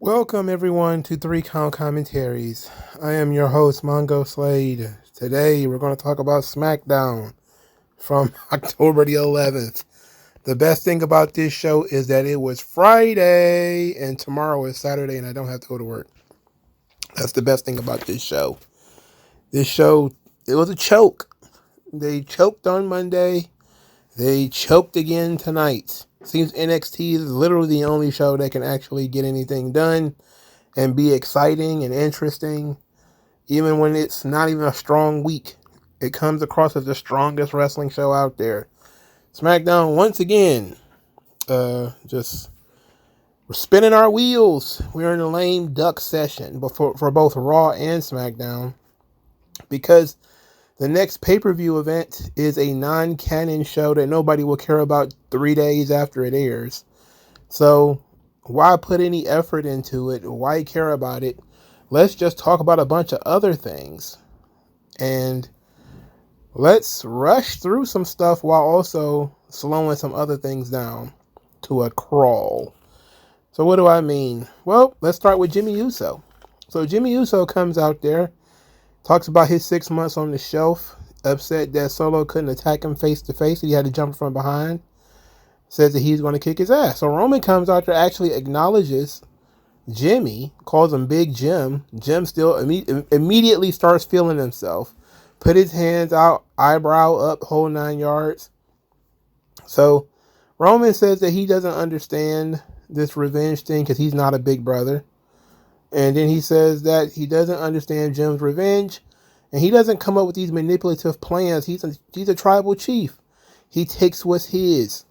Welcome everyone to 3 Count Commentaries. I am your host, MagMongoSlade. Today we're going to talk about SmackDown from October the 11th. The best thing about this show is that it was Friday and tomorrow is Saturday and I don't have to go to work. That's the best thing about this show. This show, it was a choke. They choked on Monday. They choked again tonight. Seems NXT is literally the only show that can actually get anything done and be exciting and interesting. Even when it's not even a strong week, it comes across as the strongest wrestling show out there. SmackDown, once again, just we're spinning our wheels. We're in a lame duck session for both Raw and SmackDown because the next pay-per-view event is a non-canon show that nobody will care about 3 days after it airs. So why put any effort into it? Why care about it? Let's just talk about a bunch of other things. And let's rush through some stuff while also slowing some other things down to a crawl. So what do I mean? Well, let's start with Jimmy Uso. So Jimmy Uso comes out there, talks about his 6 months on the shelf, upset that Solo couldn't attack him face to face, he had to jump from behind, says that he's going to kick his ass. So Roman comes out there, actually acknowledges Jimmy, calls him Big Jim. Jim still immediately starts feeling himself, put his hands out, eyebrow up, whole 9 yards. So Roman says that he doesn't understand this revenge thing because he's not a big brother. And then he says that he doesn't understand Jim's revenge, and he doesn't come up with these manipulative plans. He's a tribal chief. He takes what's his.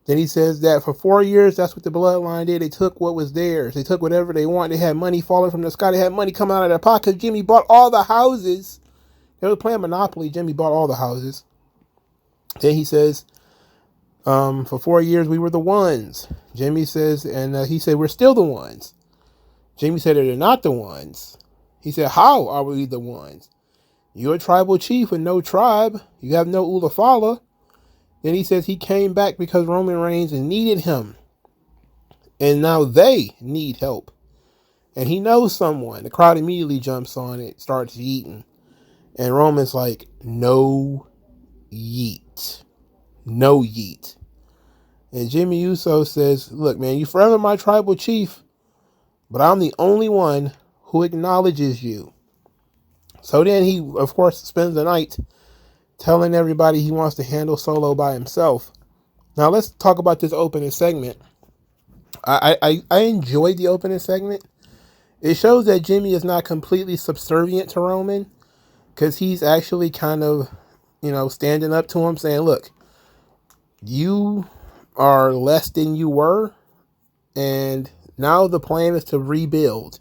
Then he says that for 4 years, that's what the bloodline did. They took what was theirs. They took whatever they want. They had money falling from the sky. They had money coming out of their pocket. Jimmy bought all the houses. They were playing Monopoly. Jimmy bought all the houses. Then he says, for 4 years, we were the ones. Jimmy says, and he said, we're still the ones. Jimmy said they're not the ones. He said, how are we the ones? You're a tribal chief with no tribe. You have no Ulafala. Then he says he came back because Roman Reigns needed him. And now they need help. And he knows someone. The crowd immediately jumps on it, starts yeeting. And Roman's like, no yeet. No yeet. And Jimmy Uso says, look, man, you're forever my tribal chief, but I'm the only one who acknowledges you. So then he, of course, spends the night telling everybody he wants to handle Solo by himself. Now let's talk about this opening segment. I enjoyed the opening segment. It shows that Jimmy is not completely subservient to Roman, because he's actually kind of, standing up to him saying, look, you are less than you were, and now the plan is to rebuild.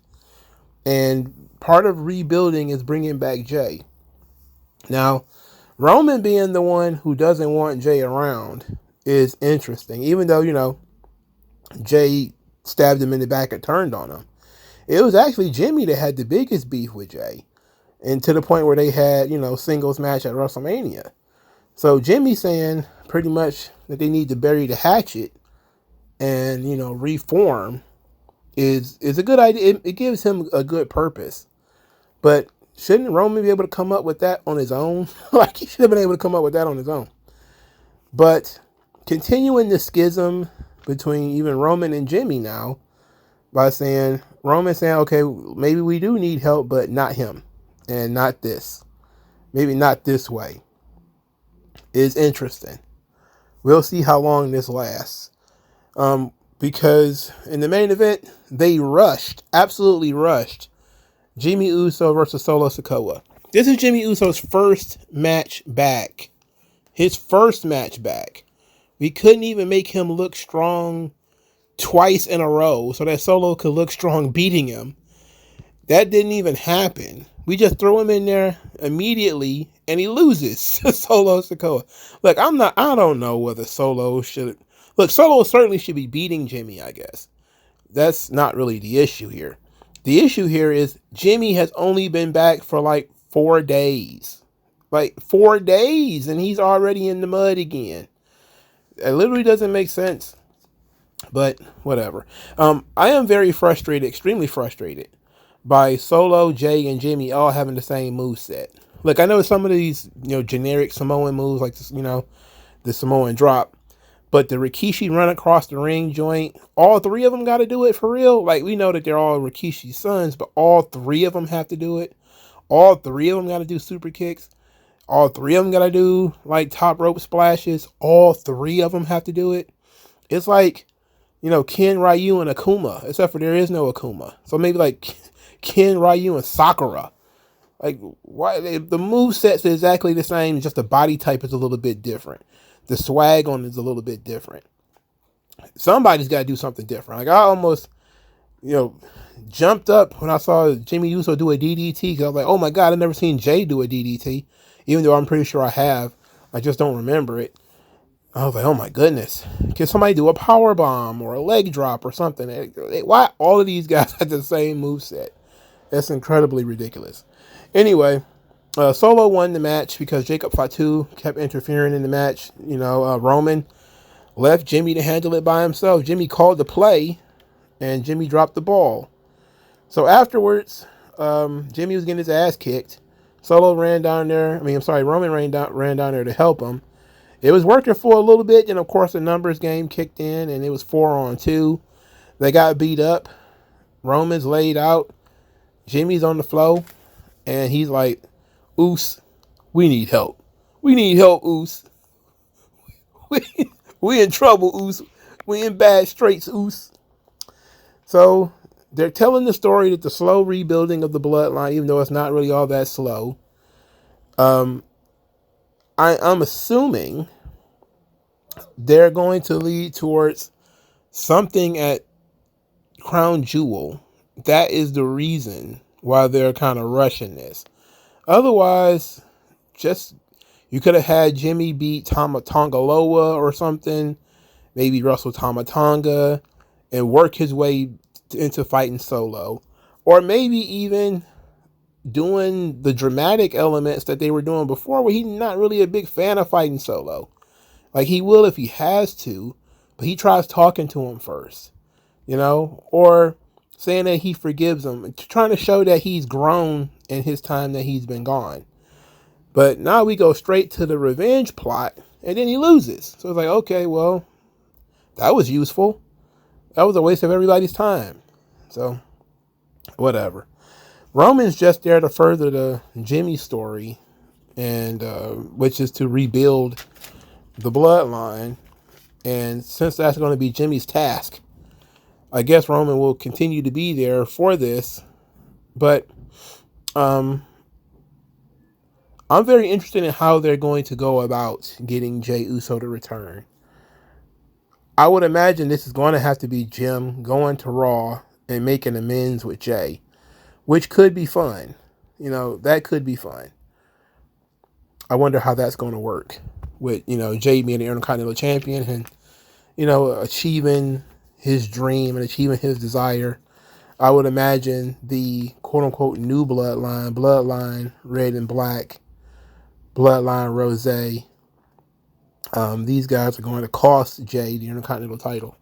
And part of rebuilding is bringing back Jay. Now, Roman being the one who doesn't want Jay around is interesting. Even though, Jay stabbed him in the back and turned on him. It was actually Jimmy that had the biggest beef with Jay. And to the point where they had, singles match at WrestleMania. So Jimmy saying pretty much that they need to bury the hatchet and, reform is a good idea. It gives him a good purpose. But shouldn't Roman be able to come up with that on his own? Like, he should have been able to come up with that on his own. But continuing the schism between even Roman and Jimmy now by Roman saying, okay, maybe we do need help, but not him and not this. Maybe not this way. Is interesting. We'll see how long this lasts. Because in the main event, they absolutely rushed Jimmy Uso versus Solo Sikoa. This is Jimmy Uso's first match back. His first match back. We couldn't even make him look strong twice in a row so that Solo could look strong beating him. That didn't even happen. We just throw him in there immediately and he loses to Solo Sikoa. Look, I don't know whether Solo should. Look, Solo certainly should be beating Jimmy, I guess. That's not really the issue here. The issue here is Jimmy has only been back for like 4 days. Like 4 days and he's already in the mud again. It literally doesn't make sense. But whatever. I am very frustrated, extremely frustrated, by Solo, Jay, and Jimmy all having the same move set. Look, I know some of these, generic Samoan moves like this, the Samoan drop, but the Rikishi run across the ring joint, all three of them got to do it for real. Like, we know that they're all Rikishi's sons, but all three of them have to do it. All three of them got to do super kicks. All three of them got to do like top rope splashes. All three of them have to do it. It's like, Ken, Ryu, and Akuma, except for there is no Akuma. So maybe like Ken, Ryu, and Sakura. Like, why the move set's exactly the same, just the body type is a little bit different. The swag on it is a little bit different. Somebody's got to do something different. Like, I almost, jumped up when I saw Jimmy Uso do a DDT, because I was like, oh my God, I've never seen Jay do a DDT, even though I'm pretty sure I have. I just don't remember it. I was like, oh my goodness. Can somebody do a power bomb or a leg drop or something? Why all of these guys have the same moveset? That's incredibly ridiculous. Anyway, Solo won the match because Jacob Fatu kept interfering in the match. Roman left Jimmy to handle it by himself. Jimmy called the play, and Jimmy dropped the ball. So afterwards, Jimmy was getting his ass kicked. Roman ran down there to help him. It was working for a little bit, and of course the numbers game kicked in, and it was 4-on-2. They got beat up. Roman's laid out. Jimmy's on the floor, and he's like, Oos, we need help. We need help, Oos. We in trouble, Oos. We in bad straits, Oos. So they're telling the story that the slow rebuilding of the bloodline, even though it's not really all that slow. I'm assuming they're going to lead towards something at Crown Jewel. That is the reason why they're kind of rushing this. Otherwise, you could have had Jimmy beat Tongaloa or something, maybe Russell Tamatonga, and work his way into fighting Solo. Or maybe even doing the dramatic elements that they were doing before, where he's not really a big fan of fighting Solo. Like, he will if he has to, but he tries talking to him first, or saying that he forgives him, trying to show that he's grown in his time that he's been gone. But now we go straight to the revenge plot, and then he loses. So it's like, okay, well, that was useful. That was a waste of everybody's time. So, whatever. Roman's just there to further the Jimmy story, and which is to rebuild the bloodline. And since that's going to be Jimmy's task, I guess Roman will continue to be there for this. But I'm very interested in how they're going to go about getting Jey Uso to return. I would imagine this is going to have to be Jim going to Raw and making amends with Jey, which could be fun. That could be fun. I wonder how that's going to work with, Jey being the Intercontinental Champion and, achieving his dream and achieving his desire. I would imagine the quote-unquote new bloodline red and black, bloodline rose. These guys are going to cost Jey the Intercontinental title,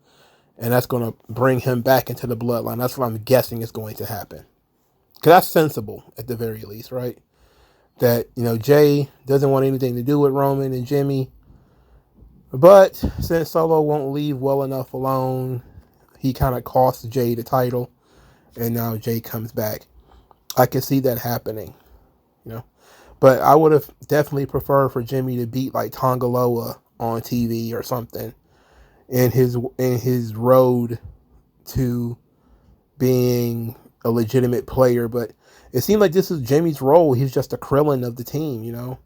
and that's going to bring him back into the bloodline. That's what I'm guessing is going to happen. Because that's sensible, at the very least, right? That, Jey doesn't want anything to do with Roman and Jimmy. But since Solo won't leave well enough alone, he kind of costs Jey the title. And now Jey comes back. I can see that happening, But I would have definitely preferred for Jimmy to beat like Tongaloa on TV or something in his road to being a legitimate player. But it seemed like this is Jimmy's role. He's just a Krillin of the team,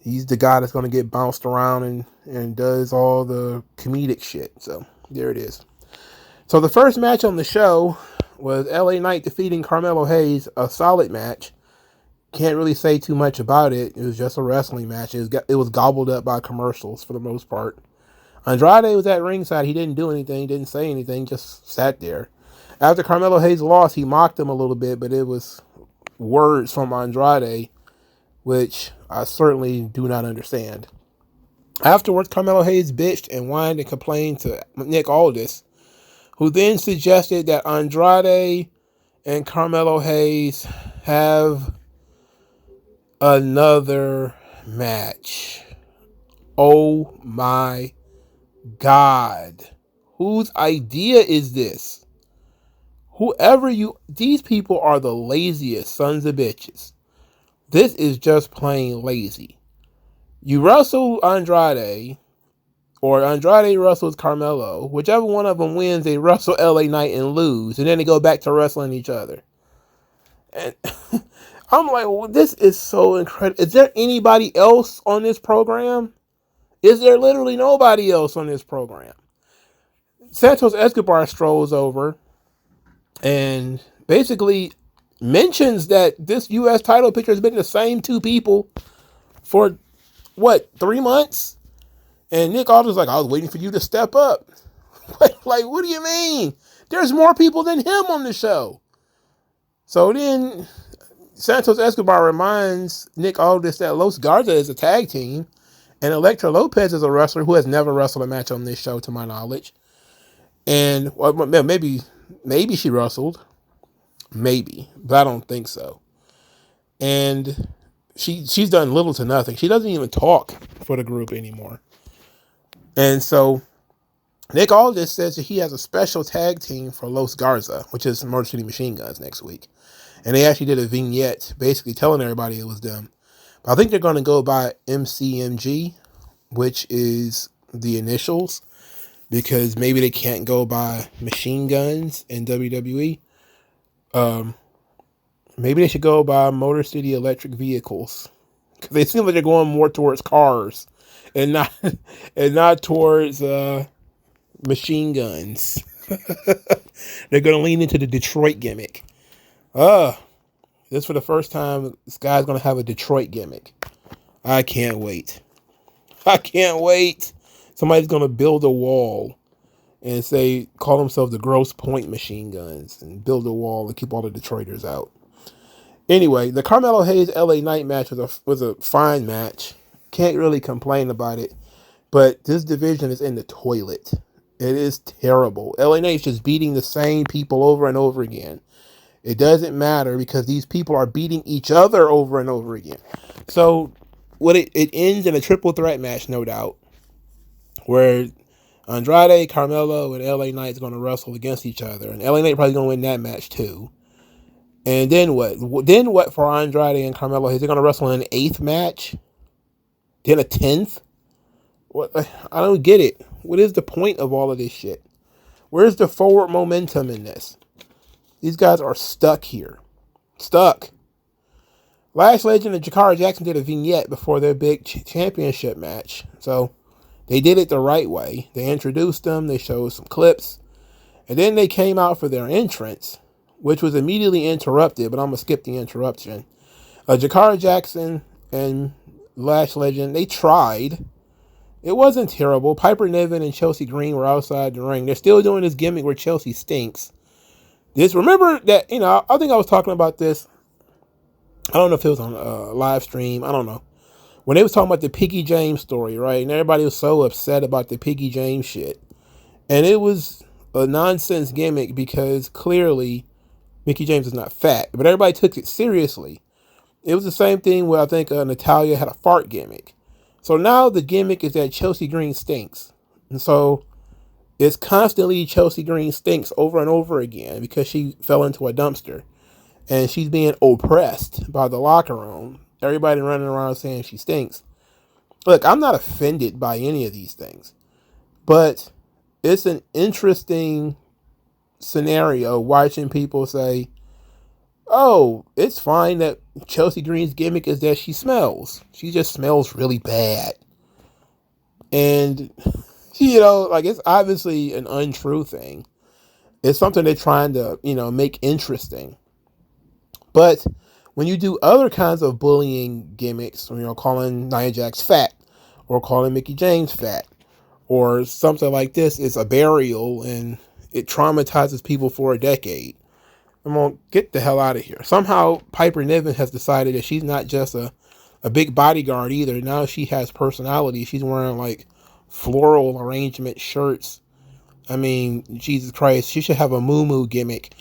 He's the guy that's going to get bounced around and does all the comedic shit. So there it is. So the first match on the show was LA Knight defeating Carmelo Hayes. A solid match. Can't really say too much about it. It was just a wrestling match. It was gobbled up by commercials for the most part. Andrade was at ringside. He didn't do anything, didn't say anything, just sat there. After Carmelo Hayes lost, he mocked him a little bit, but it was words from Andrade, which I certainly do not understand. Afterwards, Carmelo Hayes bitched and whined and complained to Nick Aldis, who then suggested that Andrade and Carmelo Hayes have another match. Oh my God. Whose idea is this? These people are the laziest sons of bitches. This is just plain lazy. You wrestle Andrade, or Andrade wrestles Carmelo. Whichever one of them wins, they wrestle LA Knight and lose, and then they go back to wrestling each other. And I'm like, well, this is so incredible. Is there anybody else on this program? Is there literally nobody else on this program? Santos Escobar strolls over and basically mentions that this U.S. title picture has been the same two people for, 3 months? And Nick Aldis like, I was waiting for you to step up. Like, what do you mean? There's more people than him on the show. So then Santos Escobar reminds Nick Aldis that Los Garza is a tag team, and Elektra Lopez is a wrestler who has never wrestled a match on this show, to my knowledge. And well, maybe she wrestled, maybe, but I don't think so. And she's done little to nothing. She doesn't even talk for the group anymore. And so Nick Aldis says that he has a special tag team for Los Garza, which is Motor City Machine Guns, next week. And they actually did a vignette basically telling everybody it was them. But I think they're going to go by MCMG, which is the initials, because maybe they can't go by Machine Guns in WWE. Maybe they should go by Motor City Electric Vehicles, because they seem like they're going more towards cars and not towards machine guns. They're going to lean into the Detroit gimmick. This for the first time, this guy's going to have a Detroit gimmick. I can't wait. Somebody's going to build a wall and call themselves the Grosse Point Machine Guns, and build a wall and keep all the Detroiters out. Anyway, the Carmelo Hayes LA Knight match was a fine match. Can't really complain about it. But this division is in the toilet. It is terrible. LA Knight's just beating the same people over and over again. It doesn't matter because these people are beating each other over and over again. So it ends in a triple threat match, no doubt, where Andrade, Carmelo, and LA Knight's going to wrestle against each other. And LA Knight probably going to win that match too. And then what? Then what for Andrade and Carmelo? Is they going to wrestle in an 8th match? Then a 10th? What? I don't get it. What is the point of all of this shit? Where's the forward momentum in this? These guys are stuck here. Stuck. Lash Legend and Jakara Jackson did a vignette before their big championship match. So they did it the right way. They introduced them. They showed some clips. And then they came out for their entrance, which was immediately interrupted, but I'm going to skip the interruption. Jakara Jackson and Lash Legend, they tried. It wasn't terrible. Piper Niven and Chelsea Green were outside the ring. They're still doing this gimmick where Chelsea stinks. Remember that, I think I was talking about this. I don't know if it was on a live stream. I don't know. When they was talking about the Piggy James story, right? And everybody was so upset about the Piggy James shit. And it was a nonsense gimmick because clearly Mickie James is not fat. But everybody took it seriously. It was the same thing where I think Natalya had a fart gimmick. So now the gimmick is that Chelsea Green stinks. And so it's constantly Chelsea Green stinks over and over again because she fell into a dumpster. And she's being oppressed by the locker room. Everybody running around saying she stinks. Look, I'm not offended by any of these things. But it's an interesting scenario watching people say, oh, it's fine that Chelsea Green's gimmick is that she smells. She just smells really bad. And, it's obviously an untrue thing. It's something they're trying to, make interesting. But when you do other kinds of bullying gimmicks, calling Nia Jax fat, or calling Mickie James fat, or something like this, it's a burial and it traumatizes people for a decade. I'm going to get the hell out of here. Somehow Piper Niven has decided that she's not just a a big bodyguard either. Now she has personality. She's wearing like floral arrangement shirts. I mean, Jesus Christ, she should have a moo gimmick.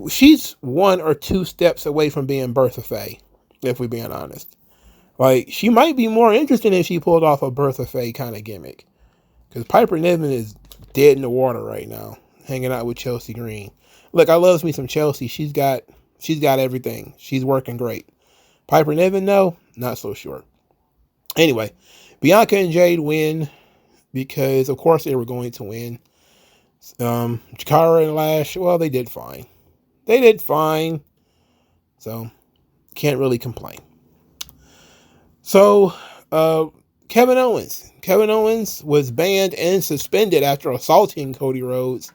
She's 1 or 2 steps away from being Bertha Faye, if we're being honest. Like, she might be more interesting if she pulled off a Bertha Faye kind of gimmick. Because Piper Niven is dead in the water right now, hanging out with Chelsea Green. Look, I loves me some Chelsea. She's got everything. She's working great. Piper Niven, no, not so sure. Anyway, Bianca and Jade win because, of course, they were going to win. Chikara and Lash, well, they did fine. They did fine. So, can't really complain. So, Kevin Owens. Kevin Owens was banned and suspended after assaulting Cody Rhodes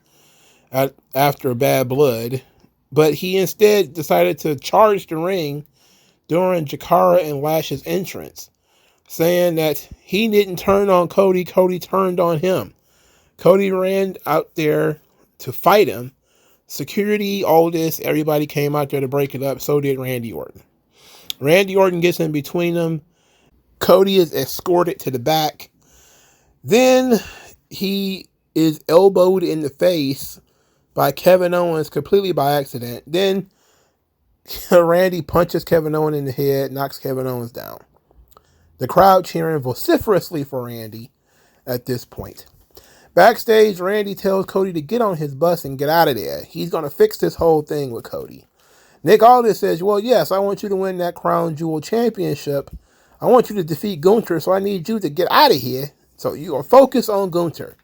after Bad Blood. But he instead decided to charge the ring during Chikara and Lash's entrance, saying that he didn't turn on Cody. Cody turned on him. Cody ran out there to fight him. Security, all this, everybody came out there to break it up. So did Randy Orton. Randy Orton gets in between them. Cody is escorted to the back. Then he is elbowed in the face by Kevin Owens completely by accident. Then Randy punches Kevin Owens in the head, knocks Kevin Owens down. The crowd cheering vociferously for Randy at this point. Backstage, Randy tells Cody to get on his bus and get out of there. He's going to fix this whole thing with Cody. Nick Aldis says, well, yes, I want you to win that Crown Jewel Championship. I want you to defeat Gunther, so I need you to get out of here. So you are focused on Gunther.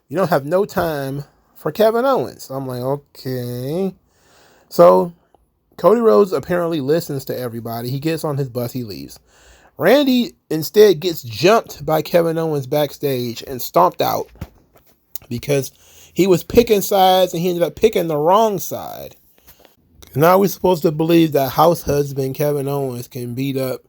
You don't have no time for Kevin Owens. I'm like, okay. So Cody Rhodes apparently listens to everybody. He gets on his bus, he leaves. Randy instead gets jumped by Kevin Owens backstage and stomped out because he was picking sides and he ended up picking the wrong side. Now we're supposed to believe that house husband Kevin Owens can beat up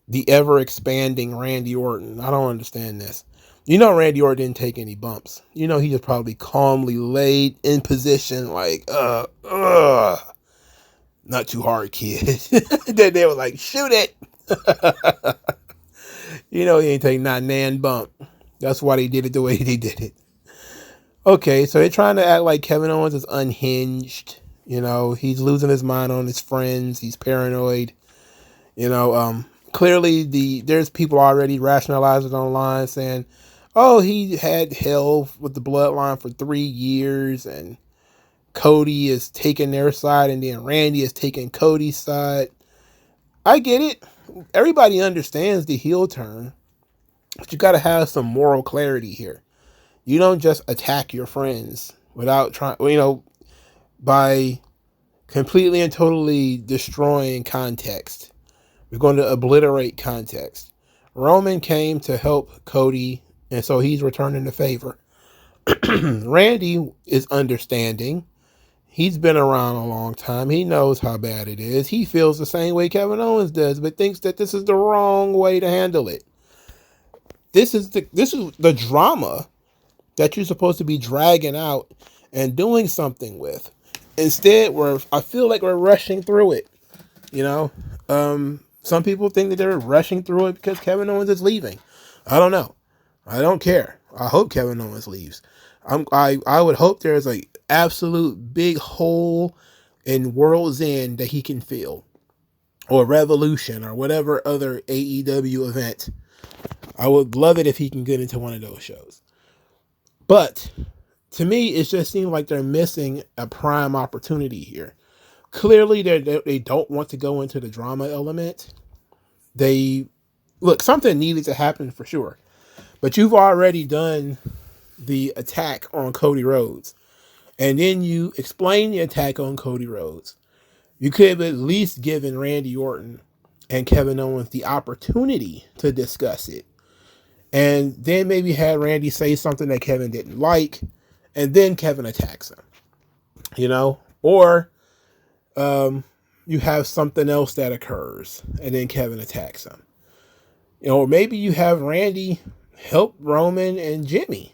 the ever-expanding Randy Orton. I don't understand this. You know Randy Orton didn't take any bumps. You know he just probably calmly laid in position like, not too hard, kid. Then they were like, shoot it. You know he ain't take not nan bump. That's why they did it the way they did it. Okay, so they're trying to act like Kevin Owens is unhinged. You know, he's losing his mind on his friends. He's paranoid. You know, clearly there's people already rationalizing online saying, oh, he had hell with the bloodline for 3 years and Cody is taking their side and then Randy is taking Cody's side. I get it. Everybody understands the heel turn, but you got to have some moral clarity here. You don't just attack your friends without trying, by completely and totally destroying context. We're going to obliterate context. Roman came to help Cody, and so he's returning the favor. Randy is understanding. He's been around a long time. He knows how bad it is. He feels the same way Kevin Owens does, but thinks that this is the wrong way to handle it. This is the drama that you're supposed to be dragging out and doing something with. Instead, I feel like we're rushing through it. Some people think that they're rushing through it because Kevin Owens is leaving. I don't know. I don't care. I hope Kevin Owens leaves. I would hope there's an absolute big hole in World's End that he can fill, or Revolution, or whatever other AEW event. I would love it if he can get into one of those shows. But to me, it just seems like they're missing a prime opportunity here. Clearly, they don't want to go into the drama element. Something needed to happen for sure. But you've already done the attack on Cody Rhodes. And then you explain the attack on Cody Rhodes. You could have at least given Randy Orton and Kevin Owens the opportunity to discuss it. And then maybe had Randy say something that Kevin didn't like. And then Kevin attacks him. Or you have something else that occurs. And then Kevin attacks him. Or maybe you have Randy help Roman and Jimmy.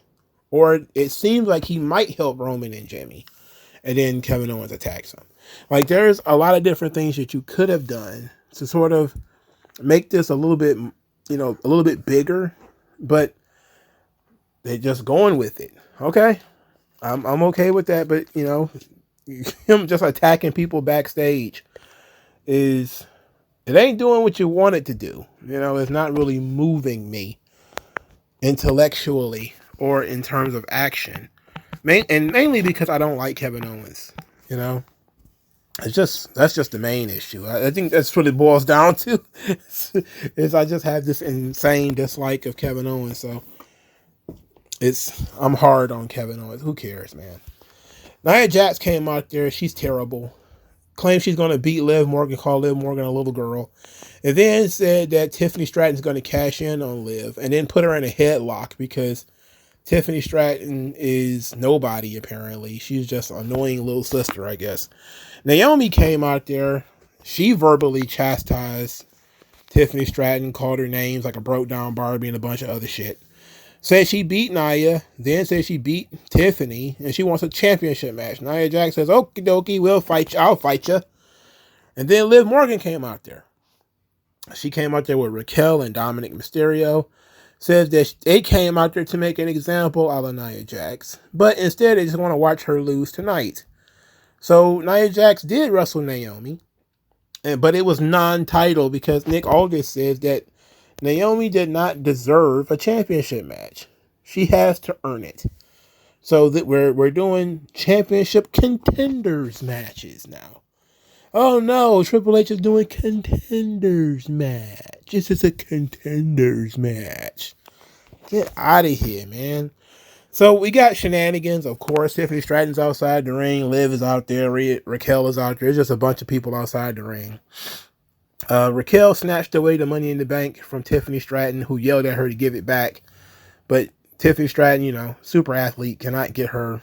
Or it seems like he might help Roman and Jimmy. And then Kevin Owens attacks him. Like, there's a lot of different things that you could have done to sort of make this a little bit, a little bit bigger, but they're just going with it. Okay, I'm okay with that, but him just attacking people backstage is it ain't doing what you want it to do. It's not really moving me intellectually or in terms of action. And mainly because I don't like Kevin Owens. That's just the main issue. I think that's what it boils down to. Is I just have this insane dislike of Kevin Owens. So I'm hard on Kevin Owens. Who cares, man? Nia Jax came out there. She's terrible. Claims she's going to beat Liv Morgan, call Liv Morgan a little girl. And then said that Tiffany Stratton's going to cash in on Liv. And then put her in a headlock because Tiffany Stratton is nobody, apparently. She's just an annoying little sister, I guess. Naomi came out there. She verbally chastised Tiffany Stratton, called her names like a broke down Barbie and a bunch of other shit. Said she beat Nia, then said she beat Tiffany, and she wants a championship match. Nia Jax says, okie dokie, we'll fight you. I'll fight you. And then Liv Morgan came out there. She came out there with Raquel and Dominic Mysterio. Says that they came out there to make an example of Nia Jax, but instead they just want to watch her lose tonight. So Nia Jax did wrestle Naomi, but it was non-title because Nick Aldis says that Naomi did not deserve a championship match. She has to earn it. So that we're doing championship contenders matches now. Oh no, Triple H is doing contenders match. This is a contenders match. Get out of here, man. So we got shenanigans, of course. Tiffany Stratton's outside the ring. Liv is out there. Raquel is out there. There's just a bunch of people outside the ring. Raquel snatched away the Money in the Bank from Tiffany Stratton, who yelled at her to give it back. But Tiffany Stratton, super athlete, cannot get her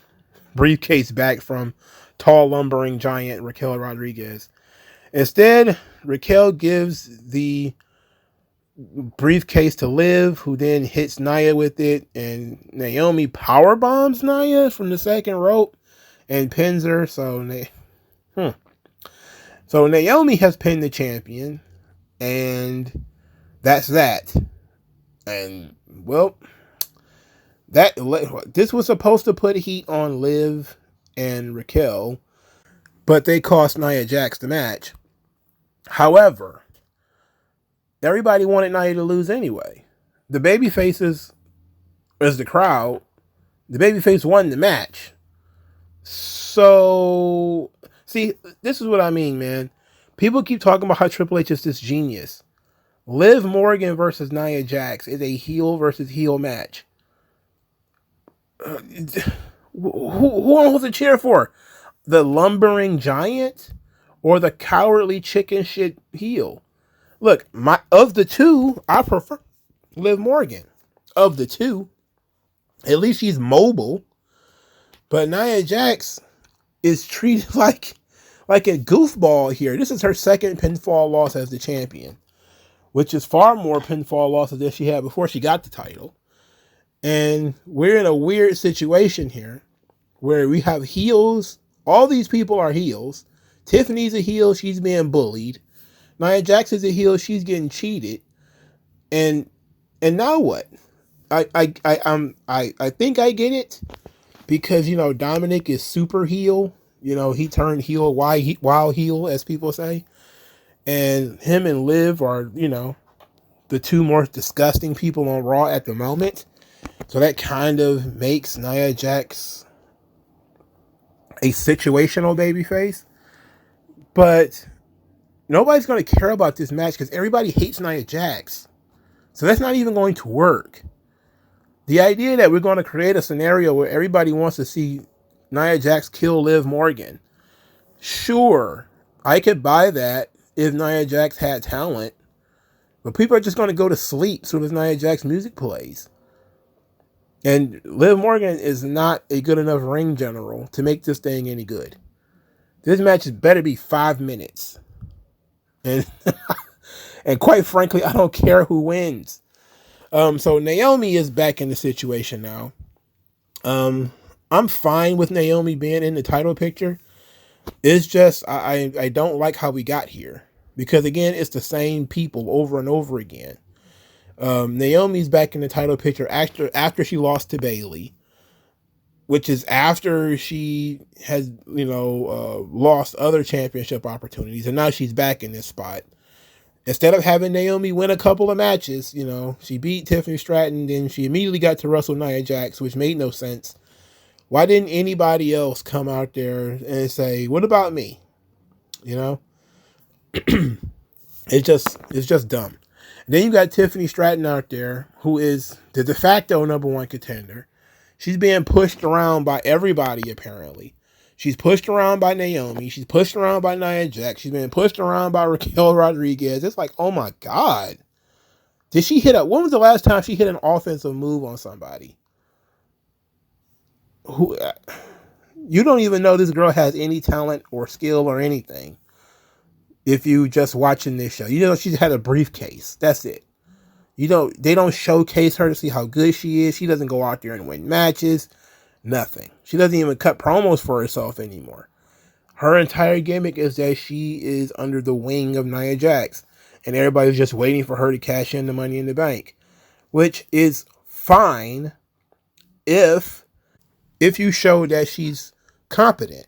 briefcase back from tall, lumbering giant Raquel Rodriguez. Instead, Raquel gives the briefcase to Liv, who then hits Nia with it, and Naomi power bombs Nia from the second rope and pins her. So Naomi has pinned the champion, and that's that. And well, this was supposed to put heat on Liv and Raquel, but they cost Nia Jax the match. However, everybody wanted Nia to lose anyway. The babyfaces, as the crowd, the babyface won the match. So, see, this is what I mean, man. People keep talking about how Triple H is this genius. Liv Morgan versus Nia Jax is a heel versus heel match. Who wants to cheer for? The lumbering giant or the cowardly chicken shit heel? Look, of the two, I prefer Liv Morgan. Of the two, at least she's mobile. But Nia Jax is treated like a goofball here. This is her second pinfall loss as the champion, which is far more pinfall losses than she had before she got the title. And we're in a weird situation here where we have heels. All these people are heels. Tiffany's a heel. She's being bullied. Nia Jax is a heel. She's getting cheated. And now what? I think I get it because, Dominic is super heel. He turned heel wild heel, as people say. And him and Liv are, the two most disgusting people on Raw at the moment. So that kind of makes Nia Jax a situational babyface. But nobody's going to care about this match because everybody hates Nia Jax. So that's not even going to work. The idea that we're going to create a scenario where everybody wants to see Nia Jax kill Liv Morgan. Sure, I could buy that if Nia Jax had talent. But people are just going to go to sleep as soon as Nia Jax music plays. And Liv Morgan is not a good enough ring general to make this thing any good. This match better be 5 minutes. And and quite frankly, I don't care who wins. So Naomi is back in the situation now. I'm fine with Naomi being in the title picture. It's just I don't like how we got here. because again, it's the same people over and over again. Naomi's back in the title picture after she lost to Bayley, which is after she has, lost other championship opportunities, and now she's back in this spot. Instead of having Naomi win a couple of matches, she beat Tiffany Stratton, then she immediately got to wrestle Nia Jax, which made no sense. Why didn't anybody else come out there and say, "What about me?" It's just dumb. And then you got Tiffany Stratton out there, who is the de facto number one contender. She's being pushed around by everybody, apparently. She's pushed around by Naomi. She's pushed around by Nia Jax. She's being pushed around by Raquel Rodriguez. It's like, oh my God. Did she hit when was the last time she hit an offensive move on somebody? You don't even know this girl has any talent or skill or anything. If you just watching this show, she's had a briefcase. That's it. They don't showcase her to see how good she is. She doesn't go out there and win matches. Nothing. She doesn't even cut promos for herself anymore. Her entire gimmick is that she is under the wing of Nia Jax, and everybody's just waiting for her to cash in the Money in the Bank, which is fine if you show that she's competent.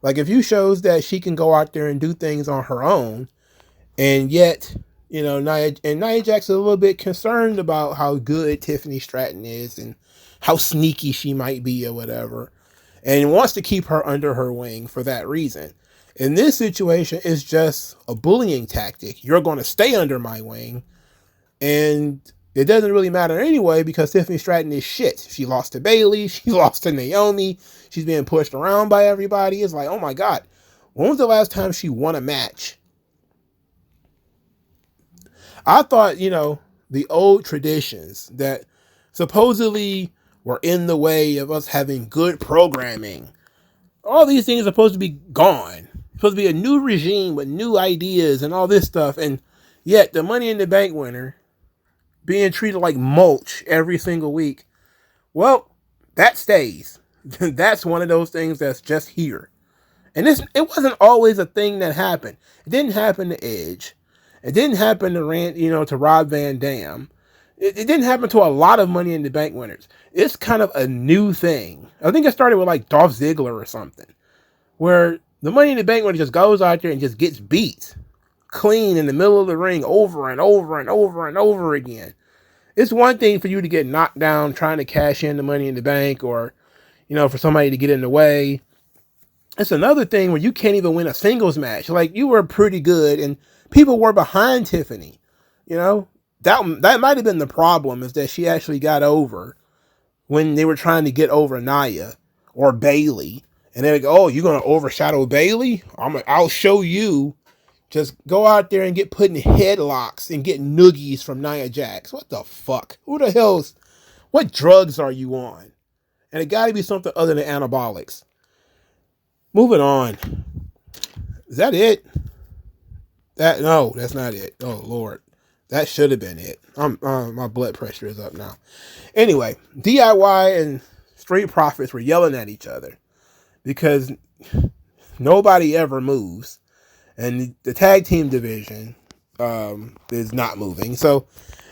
Like, if you shows that she can go out there and do things on her own, and yet, Nia Jax is a little bit concerned about how good Tiffany Stratton is and how sneaky she might be or whatever, and wants to keep her under her wing for that reason. In this situation, it's just a bullying tactic. You're going to stay under my wing, and it doesn't really matter anyway because Tiffany Stratton is shit. She lost to Bayley. She lost to Naomi. She's being pushed around by everybody. It's like, oh my God, when was the last time she won a match? I thought, the old traditions that supposedly were in the way of us having good programming, all these things are supposed to be gone. It's supposed to be a new regime with new ideas and all this stuff. And yet the Money in the Bank winner being treated like mulch every single week. Well, that stays. That's one of those things that's just here. And it wasn't always a thing that happened. It didn't happen to Edge. It didn't happen to to Rob Van Dam. It didn't happen to a lot of Money in the Bank winners. It's kind of a new thing. I think it started with like Dolph Ziggler or something, where the Money in the Bank winner just goes out there and just gets beat clean in the middle of the ring over and over and over and over again. It's one thing for you to get knocked down trying to cash in the Money in the Bank, or, for somebody to get in the way. It's another thing where you can't even win a singles match. Like, you were pretty good and people were behind Tiffany. That might have been the problem, is that she actually got over when they were trying to get over Nia or Bayley. And they go, oh, you're going to overshadow Bayley? I'll show you. Just go out there and get put in headlocks and get noogies from Nia Jax. What the fuck? What drugs are you on? And it got to be something other than anabolics. Moving on. Is that it? No, that's not it. Oh, Lord. That should have been it. My blood pressure is up now. Anyway, DIY and Street Profits were yelling at each other because nobody ever moves. And the tag team division is not moving. So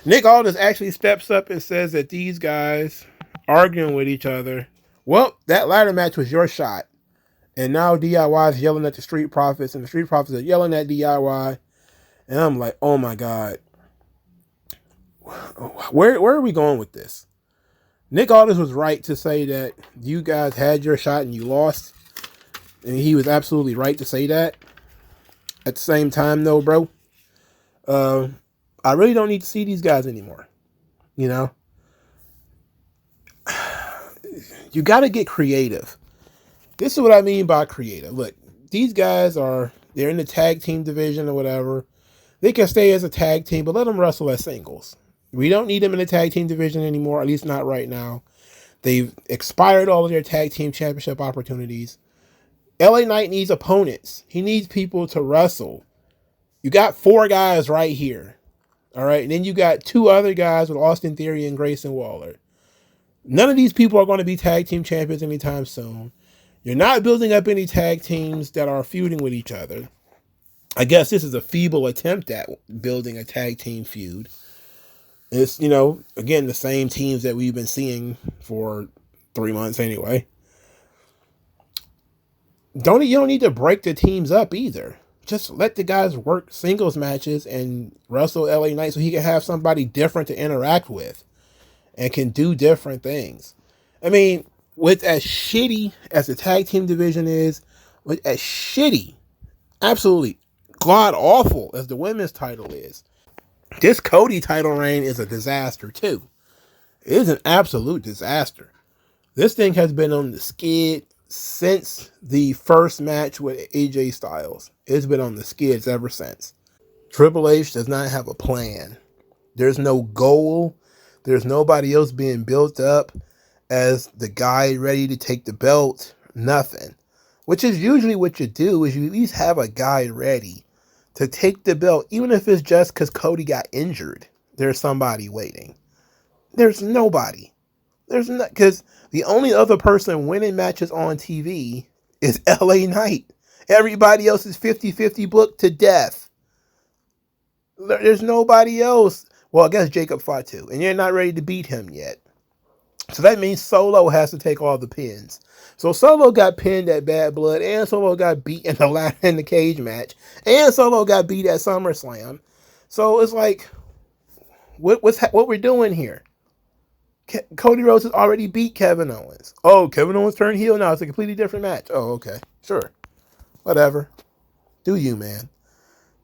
Nick Aldis actually steps up and says that these guys arguing with each other, well, that ladder match was your shot. And now DIY is yelling at the Street Profits, and the Street Profits are yelling at DIY. And I'm like, oh my God. Where are we going with this? Nick Aldis was right to say that you guys had your shot and you lost. And he was absolutely right to say that. At the same time, though, bro, I really don't need to see these guys anymore. You got to get creative. This is what I mean by creative. Look, these guys they're in the tag team division or whatever. They can stay as a tag team, but let them wrestle as singles. We don't need them in the tag team division anymore, at least not right now. They've expired all of their tag team championship opportunities. LA Knight needs opponents. He needs people to wrestle. You got 4 guys right here. All right. And then you got 2 other guys with Austin Theory and Grayson Waller. None of these people are going to be tag team champions anytime soon. You're not building up any tag teams that are feuding with each other. I guess this is a feeble attempt at building a tag team feud. It's, you know, again, the same teams that we've been seeing for 3 months anyway. You don't need to break the teams up either. Just let the guys work singles matches and wrestle LA Knight so he can have somebody different to interact with and can do different things. I mean, with as shitty as the tag team division is, with as shitty, absolutely god awful as the women's title is, this Cody title reign is a disaster too. It is an absolute disaster. This thing has been on the skid since the first match with AJ Styles. It's been on the skids ever since. Triple H does not have a plan. There's no goal. There's nobody else being built up as the guy ready to take the belt. Nothing. Which is usually what you do, is you at least have a guy ready to take the belt, even if it's just because Cody got injured. There's somebody waiting. There's nobody. There's not, because the only other person winning matches on TV is LA Knight. Everybody else is 50-50 booked to death. There's nobody else. Well, I guess Jacob Fatu, and you're not ready to beat him yet. So that means Solo has to take all the pins. So Solo got pinned at Bad Blood, and Solo got beat in the cage match, and Solo got beat at SummerSlam. So it's like, what we're doing here? Cody Rhodes has already beat Kevin Owens. Oh, Kevin Owens turned heel now. It's a completely different match. Oh, okay. Sure. Whatever. Do you, man.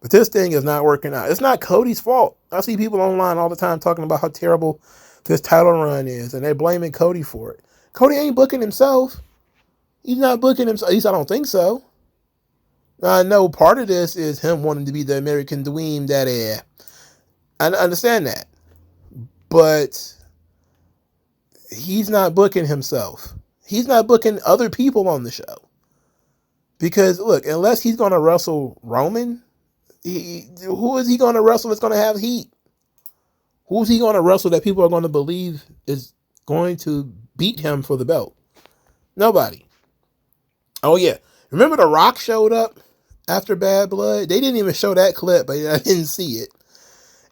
But this thing is not working out. It's not Cody's fault. I see people online all the time talking about how terrible this title run is, and they're blaming Cody for it. Cody ain't booking himself. He's not booking himself. At least I don't think so. I know part of this is him wanting to be the American Dream Daddy. I understand that. But he's not booking himself. He's not booking other people on the show. Because, look, unless he's going to wrestle Roman, who is he going to wrestle that's going to have heat? Who's he going to wrestle that people are going to believe is going to beat him for the belt? Nobody. Oh, yeah. Remember The Rock showed up after Bad Blood? They didn't even show that clip, but I didn't see it.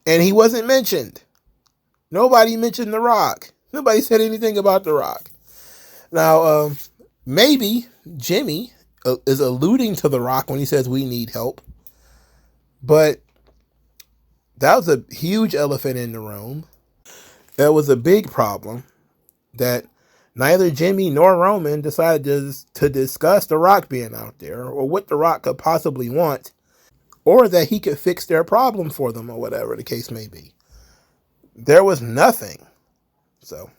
And he wasn't mentioned. Nobody mentioned The Rock. Nobody said anything about The Rock. Now, maybe Jimmy is alluding to The Rock when he says we need help. But that was a huge elephant in the room. That was a big problem that neither Jimmy nor Roman decided to discuss The Rock being out there, or what The Rock could possibly want, or that he could fix their problem for them, or whatever the case may be. There was nothing. So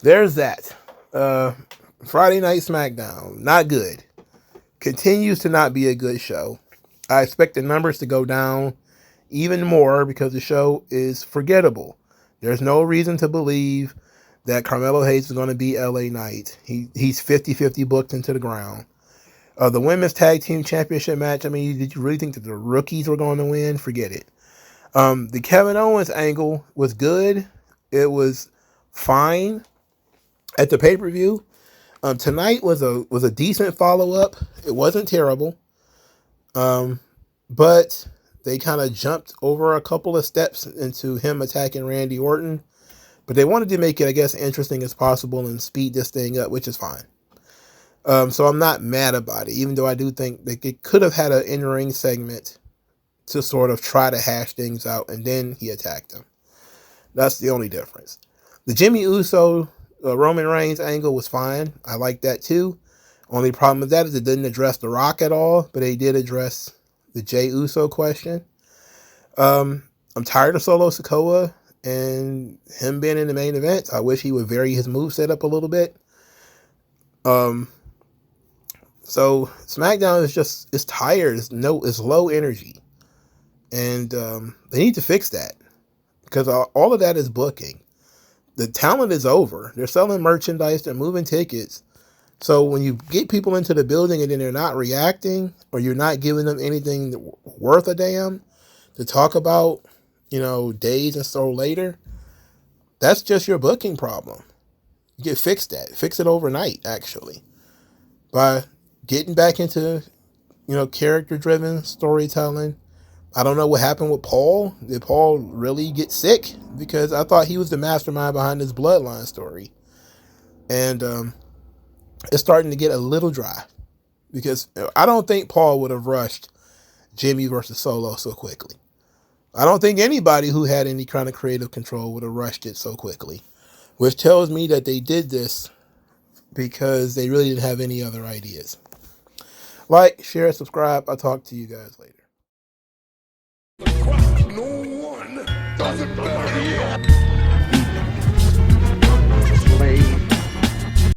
there's that. Friday Night SmackDown, not good. Continues to not be a good show. I expect the numbers to go down even more because the show is forgettable. There's no reason to believe that Carmelo Hayes is going to beat LA Knight. He's 50-50 booked into the ground. The women's tag team championship match, I mean, did you really think that the rookies were going to win? Forget it. The Kevin Owens angle was good. It was fine at the pay-per-view. Tonight was a decent follow-up. It wasn't terrible. But they kind of jumped over a couple of steps into him attacking Randy Orton. But they wanted to make it, I guess, interesting as possible and speed this thing up, which is fine. So I'm not mad about it, even though I do think that it could have had an in-ring segment to sort of try to hash things out, and then he attacked him. That's the only difference. The Jimmy Uso Roman Reigns angle was fine. I like that too. Only problem with that is it didn't address The Rock at all, but they did address the Jey Uso question. I'm tired of Solo Sikoa and him being in the main event. I wish he would vary his moveset up a little bit. So SmackDown is tired. It's low energy. And they need to fix that, because all of that is booking. The talent is over. They're selling merchandise. They're moving tickets. So when you get people into the building and then they're not reacting, or you're not giving them anything worth a damn to talk about, days and so later, that's just your booking problem. You get fix it overnight, actually, by getting back into character-driven storytelling. I don't know what happened with Paul. Did Paul really get sick? Because I thought he was the mastermind behind this bloodline story. And it's starting to get a little dry. Because I don't think Paul would have rushed Jimmy versus Solo so quickly. I don't think anybody who had any kind of creative control would have rushed it so quickly. Which tells me that they did this because they really didn't have any other ideas. Like, share, subscribe. I'll talk to you guys later. No one doesn't matter.